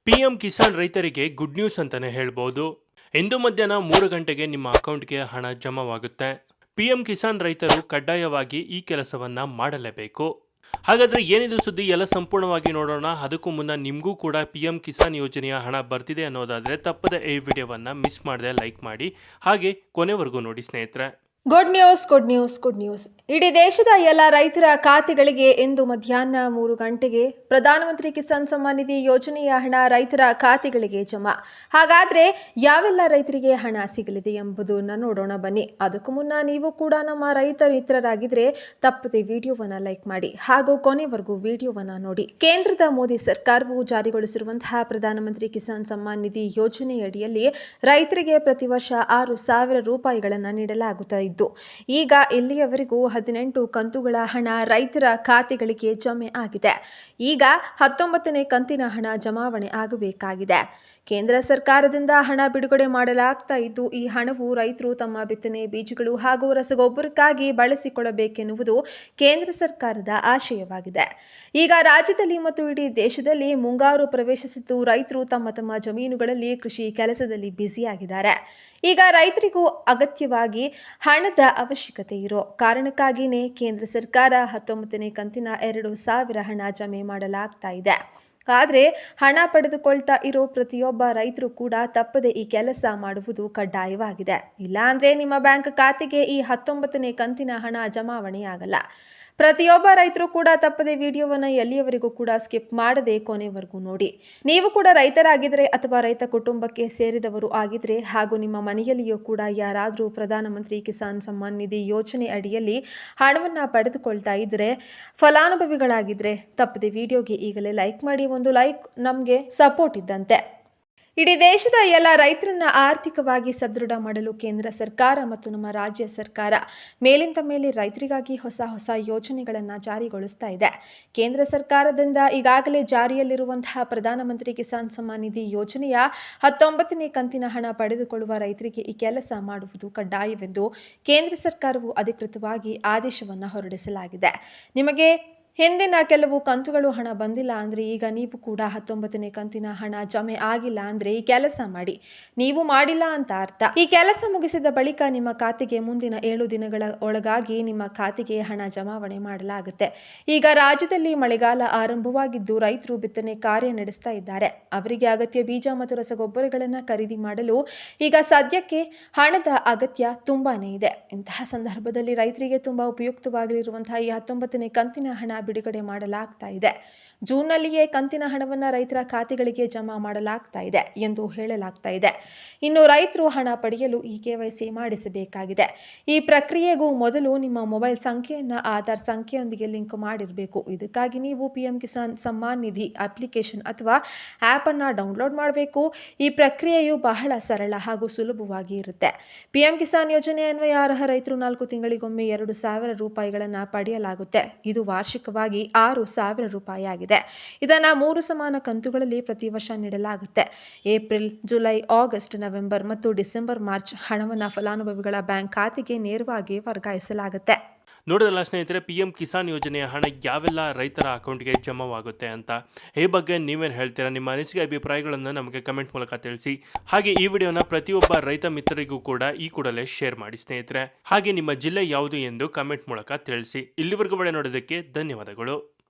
PM Kisan ರೈತರಿಗೆ good news ಅಂತಾನೆ ಹೇಳ್ಬೋದು. ಇಂದು ಮಧ್ಯಾಹ್ನ 3 ಗಂಟೆಗೆ ನಿಮ್ಮ ಅಕೌಂಟ್ಗೆ ಹಣ ಜಮಾವಾಗುತ್ತೆ. ಪಿಎಂ ಕಿಸಾನ್ ರೈತರು ಕಡ್ಡಾಯವಾಗಿ ಈ ಕೆಲಸವನ್ನ ಮಾಡಲೇಬೇಕು. ಹಾಗಾದ್ರೆ ಏನಿದು ಸುದ್ದಿ ಎಲ್ಲ ಸಂಪೂರ್ಣವಾಗಿ ನೋಡೋಣ. ಅದಕ್ಕೂ ಮುನ್ನ ನಿಮಗೂ ಕೂಡ ಪಿಎಂ ಕಿಸಾನ್ ಯೋಜನೆಯ ಹಣ ಬರ್ತಿದೆ ಅನ್ನೋದಾದ್ರೆ ತಪ್ಪದೆ ಈ ವಿಡಿಯೋವನ್ನ ಮಿಸ್ ಮಾಡದೆ ಲೈಕ್ ಮಾಡಿ, ಹಾಗೆ ಕೊನೆವರೆಗೂ ನೋಡಿ ಸ್ನೇಹಿತರೆ. Good news. ಇಡೀ ದೇಶದ ಎಲ್ಲ ರೈತರ ಖಾತೆಗಳಿಗೆ ಇಂದು ಮಧ್ಯಾಹ್ನ 3 ಗಂಟೆಗೆ ಪ್ರಧಾನಮಂತ್ರಿ ಕಿಸಾನ್ ಸಮ್ಮಾನ್ ನಿಧಿ ಯೋಜನೆಯ ಹಣ ರೈತರ ಖಾತೆಗಳಿಗೆ ಜಮಾ. ಹಾಗಾದ್ರೆ ಯಾವೆಲ್ಲ ರೈತರಿಗೆ ಹಣ ಸಿಗಲಿದೆ ಎಂಬುದನ್ನು ನೋಡೋಣ ಬನ್ನಿ. ಅದಕ್ಕೂ ಮುನ್ನ ನೀವು ಕೂಡ ನಮ್ಮ ರೈತ ಮಿತ್ರರಾಗಿದ್ರೆ ತಪ್ಪದೆ ವಿಡಿಯೋವನ್ನ ಲೈಕ್ ಮಾಡಿ ಹಾಗೂ ಕೊನೆವರೆಗೂ ವಿಡಿಯೋವನ್ನ ನೋಡಿ. ಕೇಂದ್ರದ ಮೋದಿ ಸರ್ಕಾರವು ಜಾರಿಗೊಳಿಸಿರುವಂತಹ ಪ್ರಧಾನಮಂತ್ರಿ ಕಿಸಾನ್ ಸಮ್ಮಾನ್ ನಿಧಿ ಯೋಜನೆಯಡಿಯಲ್ಲಿ ರೈತರಿಗೆ ಪ್ರತಿ ವರ್ಷ 6,000 ರೂಪಾಯಿಗಳನ್ನು ನೀಡಲಾಗುತ್ತದೆ. ಈಗ ಇಲ್ಲಿಯವರೆಗೂ 18 ಕಂತುಗಳ ಹಣ ರೈತರ ಖಾತೆಗಳಿಗೆ ಜಮೆ ಆಗಿದೆ. ಈಗ 19ನೇ ಕಂತಿನ ಹಣ ಜಮಾವಣೆ ಆಗಬೇಕಾಗಿದೆ. ಕೇಂದ್ರ ಸರ್ಕಾರದಿಂದ ಹಣ ಬಿಡುಗಡೆ ಮಾಡಲಾಗ್ತಾ ಇದ್ದು, ಈ ಹಣವು ರೈತರು ತಮ್ಮ ಬಿತ್ತನೆ ಬೀಜಗಳು ಹಾಗೂ ರಸಗೊಬ್ಬರಕ್ಕಾಗಿ ಬಳಸಿಕೊಳ್ಳಬೇಕೆನ್ನುವುದು ಕೇಂದ್ರ ಸರ್ಕಾರದ ಆಶಯವಾಗಿದೆ. ಈಗ ರಾಜ್ಯದಲ್ಲಿ ಮತ್ತು ಇಡೀ ದೇಶದಲ್ಲಿ ಮುಂಗಾರು ಪ್ರವೇಶಿಸಿದ್ದು, ರೈತರು ತಮ್ಮ ಜಮೀನುಗಳಲ್ಲಿ ಕೃಷಿ ಕೆಲಸದಲ್ಲಿ ಬ್ಯುಸಿಯಾಗಿದ್ದಾರೆ. ಈಗ ರೈತರಿಗೂ ಅಗತ್ಯವಾಗಿ ಹಣದ ಅವಶ್ಯಕತೆ ಇರೋ ಕಾರಣಕ್ಕಾಗಿಯೇ ಕೇಂದ್ರ ಸರ್ಕಾರ 19ನೇ ಕಂತಿನ 2,000 ಹಣ ಜಮೆ ಮಾಡಲಾಗ್ತಾ ಇದೆ. ಆದರೆ ಹಣ ಪಡೆದುಕೊಳ್ತಾ ಇರೋ ಪ್ರತಿಯೊಬ್ಬ ರೈತರು ಕೂಡ ತಪ್ಪದೆ ಈ ಕೆಲಸ ಮಾಡುವುದು ಕಡ್ಡಾಯವಾಗಿದೆ. ಇಲ್ಲಾಂದ್ರೆ ನಿಮ್ಮ ಬ್ಯಾಂಕ್ ಖಾತೆಗೆ ಈ 19ನೇ ಕಂತಿನ ಹಣ ಜಮಾವಣೆಯಾಗಲ್ಲ. ಪ್ರತಿಯೊಬ್ಬ ರೈತರು ಕೂಡ ತಪ್ಪದೆ ವಿಡಿಯೋವನ್ನು ಎಲ್ಲಿಯವರೆಗೂ ಕೂಡ ಸ್ಕಿಪ್ ಮಾಡದೆ ಕೊನೆವರೆಗೂ ನೋಡಿ. ನೀವು ಕೂಡ ರೈತರಾಗಿದ್ದರೆ ಅಥವಾ ರೈತ ಕುಟುಂಬಕ್ಕೆ ಸೇರಿದವರು ಆಗಿದ್ರೆ ಹಾಗೂ ನಿಮ್ಮ ಮನೆಯಲ್ಲಿಯೂ ಕೂಡ ಯಾರಾದರೂ ಪ್ರಧಾನಮಂತ್ರಿ ಕಿಸಾನ್ ಸಮ್ಮಾನ್ ನಿಧಿ ಯೋಜನೆ ಅಡಿಯಲ್ಲಿ ಹಣವನ್ನು ಪಡೆದುಕೊಳ್ತಾ ಇದ್ದರೆ, ಫಲಾನುಭವಿಗಳಾಗಿದ್ದರೆ ತಪ್ಪದೆ ವಿಡಿಯೋಗೆ ಈಗಲೇ ಲೈಕ್ ಮಾಡಿ. ಒಂದು ಲೈಕ್ ನಮಗೆ ಸಪೋರ್ಟ್ ಇದ್ದಂತೆ. ಇಡೀ ದೇಶದ ಎಲ್ಲ ರೈತರನ್ನ ಆರ್ಥಿಕವಾಗಿ ಸದೃಢ ಮಾಡಲು ಕೇಂದ್ರ ಸರ್ಕಾರ ಮತ್ತು ನಮ್ಮ ರಾಜ್ಯ ಸರ್ಕಾರ ಮೇಲಿಂದ ಮೇಲೆ ರೈತರಿಗಾಗಿ ಹೊಸ ಯೋಜನೆಗಳನ್ನು ಜಾರಿಗೊಳಿಸ್ತಾ ಇದೆ. ಕೇಂದ್ರ ಸರ್ಕಾರದಿಂದ ಈಗಾಗಲೇ ಜಾರಿಯಲ್ಲಿರುವಂತಹ ಪ್ರಧಾನಮಂತ್ರಿ ಕಿಸಾನ್ ಸಮ್ಮಾನ್ ನಿಧಿ ಯೋಜನೆಯ 19ನೇ ಕಂತಿನ ಹಣ ಪಡೆದುಕೊಳ್ಳುವ ರೈತರಿಗೆ ಈ ಕೆಲಸ ಮಾಡುವುದು ಕಡ್ಡಾಯವೆಂದು ಕೇಂದ್ರ ಸರ್ಕಾರವು ಅಧಿಕೃತವಾಗಿ ಆದೇಶವನ್ನು ಹೊರಡಿಸಲಾಗಿದೆ. ನಿಮಗೆ ಹಿಂದಿನ ಕೆಲವು ಕಂತುಗಳು ಹಣ ಬಂದಿಲ್ಲ ಅಂದರೆ, ಈಗ ನೀವು ಕೂಡ 19ನೇ ಕಂತಿನ ಹಣ ಜಮೆ ಆಗಿಲ್ಲ ಅಂದರೆ ಈ ಕೆಲಸ ಮಾಡಿ. ನೀವು ಮಾಡಿಲ್ಲ ಅಂತ ಅರ್ಥ. ಈ ಕೆಲಸ ಮುಗಿಸಿದ ಬಳಿಕ ನಿಮ್ಮ ಖಾತೆಗೆ ಮುಂದಿನ 7 ದಿನಗಳ ಒಳಗಾಗಿ ನಿಮ್ಮ ಖಾತೆಗೆ ಹಣ ಜಮಾವಣೆ ಮಾಡಲಾಗುತ್ತೆ. ಈಗ ರಾಜ್ಯದಲ್ಲಿ ಮಳೆಗಾಲ ಆರಂಭವಾಗಿದ್ದು, ರೈತರು ಬಿತ್ತನೆ ಕಾರ್ಯ ನಡೆಸ್ತಾ ಇದ್ದಾರೆ. ಅವರಿಗೆ ಅಗತ್ಯ ಬೀಜ ಮತ್ತು ರಸಗೊಬ್ಬರಗಳನ್ನು ಖರೀದಿ ಮಾಡಲು ಈಗ ಸದ್ಯಕ್ಕೆ ಹಣದ ಅಗತ್ಯ ತುಂಬಾನೇ ಇದೆ. ಇಂತಹ ಸಂದರ್ಭದಲ್ಲಿ ರೈತರಿಗೆ ತುಂಬಾ ಉಪಯುಕ್ತವಾಗಿರುವಂತಹ ಈ 19ನೇ ಕಂತಿನ ಹಣ ಬಿಡುಗಡೆ ಮಾಡಲಾಗ್ತಾ ಇದೆ. ಜೂನ್ನಲ್ಲಿಯೇ ಕಂತಿನ ಹಣವನ್ನು ರೈತರ ಖಾತೆಗಳಿಗೆ ಜಮಾ ಮಾಡಲಾಗ್ತಾ ಇದೆ ಎಂದು ಹೇಳಲಾಗ್ತಾ ಇದೆ. ಇನ್ನು ರೈತರು ಹಣ ಪಡೆಯಲು ಈ KYC ಮಾಡಿಸಬೇಕಾಗಿದೆ. ಈ ಪ್ರಕ್ರಿಯೆಗೂ ಮೊದಲು ನಿಮ್ಮ ಮೊಬೈಲ್ ಸಂಖ್ಯೆಯನ್ನು ಆಧಾರ್ ಸಂಖ್ಯೆಯೊಂದಿಗೆ ಲಿಂಕ್ ಮಾಡಿರಬೇಕು. ಇದಕ್ಕಾಗಿ ನೀವು ಪಿಎಂ ಕಿಸಾನ್ ಸಮ್ಮಾನ್ ನಿಧಿ ಅಪ್ಲಿಕೇಶನ್ ಅಥವಾ ಆ್ಯಪ್ ಅನ್ನು ಡೌನ್ಲೋಡ್ ಮಾಡಬೇಕು. ಈ ಪ್ರಕ್ರಿಯೆಯು ಬಹಳ ಸರಳ ಹಾಗೂ ಸುಲಭವಾಗಿ ಇರುತ್ತೆ. ಪಿಎಂ ಕಿಸಾನ್ ಯೋಜನೆ ಅನ್ವಯ ಅರ್ಹ ರೈತರು 4 ತಿಂಗಳಿಗೊಮ್ಮೆ 2,000 ರೂಪಾಯಿಗಳನ್ನು ಪಡೆಯಲಾಗುತ್ತೆ. ಇದು ವಾರ್ಷಿಕವಾಗಿ 6,000 ರೂಪಾಯಿ ಆಗಿದೆ. ಇದನ್ನು 3 ಸಮಾನ ಕಂತುಗಳಲ್ಲಿ ಪ್ರತಿ ವರ್ಷ ನೀಡಲಾಗುತ್ತೆ. ಏಪ್ರಿಲ್, ಜುಲೈ, ಆಗಸ್ಟ್, ನವೆಂಬರ್ ಮತ್ತು ಡಿಸೆಂಬರ್, ಮಾರ್ಚ್ ಹಣವನ್ನು ಫಲಾನುಭವಿಗಳ ಬ್ಯಾಂಕ್ ಖಾತೆಗೆ ನೇರವಾಗಿ ವರ್ಗಾಯಿಸಲಾಗುತ್ತೆ. ನೋಡಿದ್ರಲ್ಲ ಸ್ನೇಹಿತರೆ, ಪಿಎಂ ಕಿಸಾನ್ ಯೋಜನೆಯ ಹಣ ಯಾವೆಲ್ಲ ರೈತರ ಅಕೌಂಟ್ಗೆ ಜಮಾವಾಗುತ್ತೆ ಅಂತ. ಈ ಬಗ್ಗೆ ನೀವೇನು ಹೇಳ್ತೀರಾ? ನಿಮ್ಮ ಅನಿಸಿಕೆ ಅಭಿಪ್ರಾಯಗಳನ್ನು ನಮಗೆ ಕಮೆಂಟ್ ಮೂಲಕ ತಿಳಿಸಿ. ಹಾಗೆ ಈ ವಿಡಿಯೋನ ಪ್ರತಿಯೊಬ್ಬ ರೈತ ಮಿತ್ರರಿಗೂ ಕೂಡ ಈ ಕೂಡಲೇ ಶೇರ್ ಮಾಡಿ ಸ್ನೇಹಿತರೆ. ಹಾಗೆ ನಿಮ್ಮ ಜಿಲ್ಲೆ ಯಾವುದು ಎಂದು ಕಮೆಂಟ್ ಮೂಲಕ ತಿಳಿಸಿ. ಇಲ್ಲಿವರೆಗೂ ವಿಡಿಯೋ ನೋಡೋದಕ್ಕೆ ಧನ್ಯವಾದಗಳು.